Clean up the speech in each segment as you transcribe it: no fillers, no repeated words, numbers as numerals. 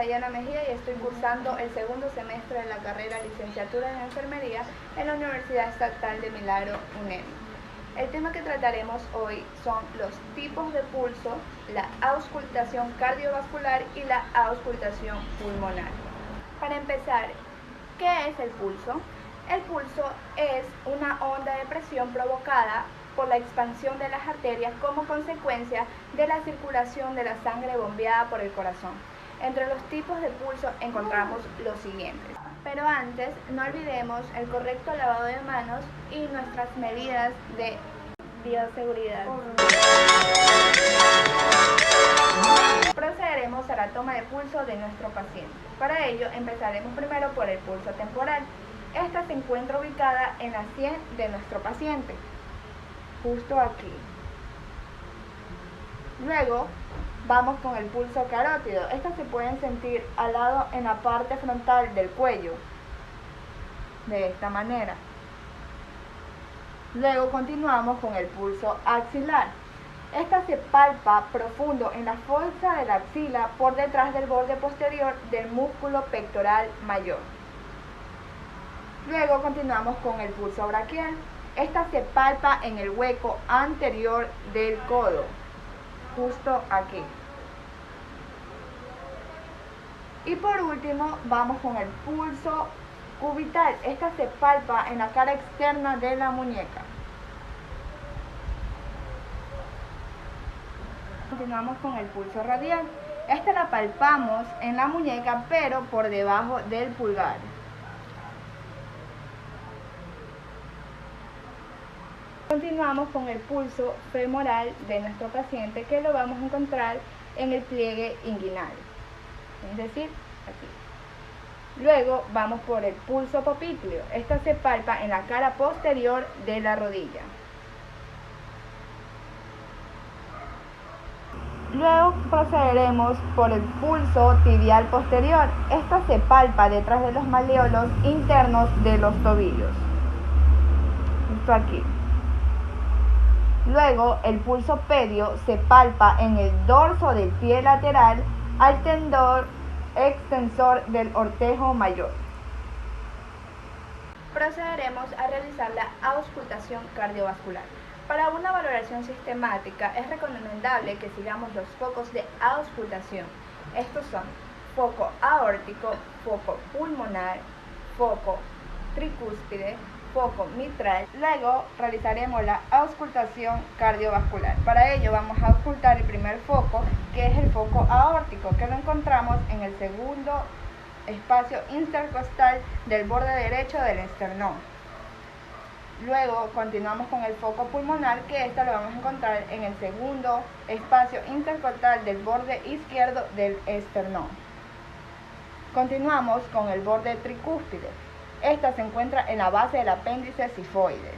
Dayana Mejía y estoy cursando el segundo semestre de la carrera Licenciatura en Enfermería en la Universidad Estatal de Milagro, UNED. El tema que trataremos hoy son los tipos de pulso, la auscultación cardiovascular y la auscultación pulmonar. Para empezar, ¿qué es el pulso? El pulso es una onda de presión provocada por la expansión de las arterias como consecuencia de la circulación de la sangre bombeada por el corazón. Entre los tipos de pulso encontramos los siguientes. Pero antes, no olvidemos el correcto lavado de manos y nuestras medidas de bioseguridad. Procederemos a la toma de pulso de nuestro paciente. Para ello, empezaremos primero por el pulso temporal. Esta se encuentra ubicada en la sien de nuestro paciente, justo aquí. Luego vamos con el pulso carótido. Estas se pueden sentir al lado en la parte frontal del cuello, de esta manera. Luego continuamos con el pulso axilar. Esta se palpa profundo en la fosa de la axila por detrás del borde posterior del músculo pectoral mayor. Luego continuamos con el pulso braquial. Esta se palpa en el hueco anterior del codo, justo aquí. Y por último vamos con el pulso cubital. Esta se palpa en la cara externa de la muñeca. Continuamos con el pulso radial. Esta la palpamos en la muñeca pero por debajo del pulgar. Continuamos con el pulso femoral de nuestro paciente, que lo vamos a encontrar en el pliegue inguinal, es decir, aquí. Luego vamos por el pulso popliteo. Esta se palpa en la cara posterior de la rodilla. Luego procederemos por el pulso tibial posterior. Esta se palpa detrás de los malleolos internos de los tobillos, justo aquí. Luego, el pulso pedio se palpa en el dorso del pie lateral al tendón extensor del ortejo mayor. Procederemos a realizar la auscultación cardiovascular. Para una valoración sistemática es recomendable que sigamos los focos de auscultación. Estos son foco aórtico, foco pulmonar, foco tricúspide, foco mitral. Luego realizaremos la auscultación cardiovascular. Para ello vamos a auscultar el primer foco, que es el foco aórtico, que lo encontramos en el segundo espacio intercostal del borde derecho del esternón. Luego continuamos con el foco pulmonar, que esta lo vamos a encontrar en el segundo espacio intercostal del borde izquierdo del esternón. Continuamos con el borde tricúspide. Esta se encuentra en la base del apéndice sifoide.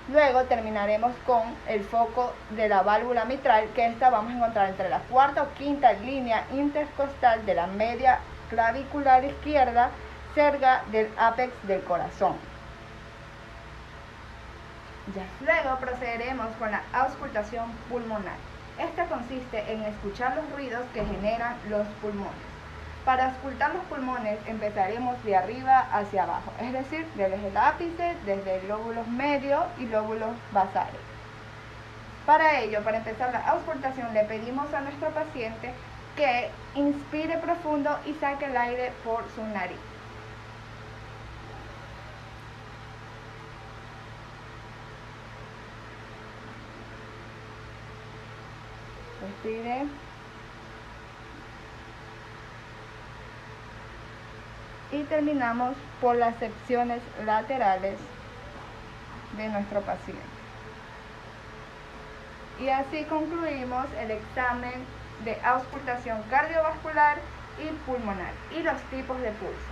Luego terminaremos con el foco de la válvula mitral, que esta vamos a encontrar entre la cuarta o quinta línea intercostal de la media clavicular izquierda, cerca del ápex del corazón. Luego procederemos con la auscultación pulmonar. Esta consiste en escuchar los ruidos que generan los pulmones. Para auscultar los pulmones empezaremos de arriba hacia abajo, es decir, desde el ápice, desde lóbulos medios y lóbulos basales. Para ello, para empezar la auscultación, le pedimos a nuestro paciente que inspire profundo y saque el aire por su nariz. Respire. Y terminamos por las secciones laterales de nuestro paciente. Y así concluimos el examen de auscultación cardiovascular y pulmonar y los tipos de pulso.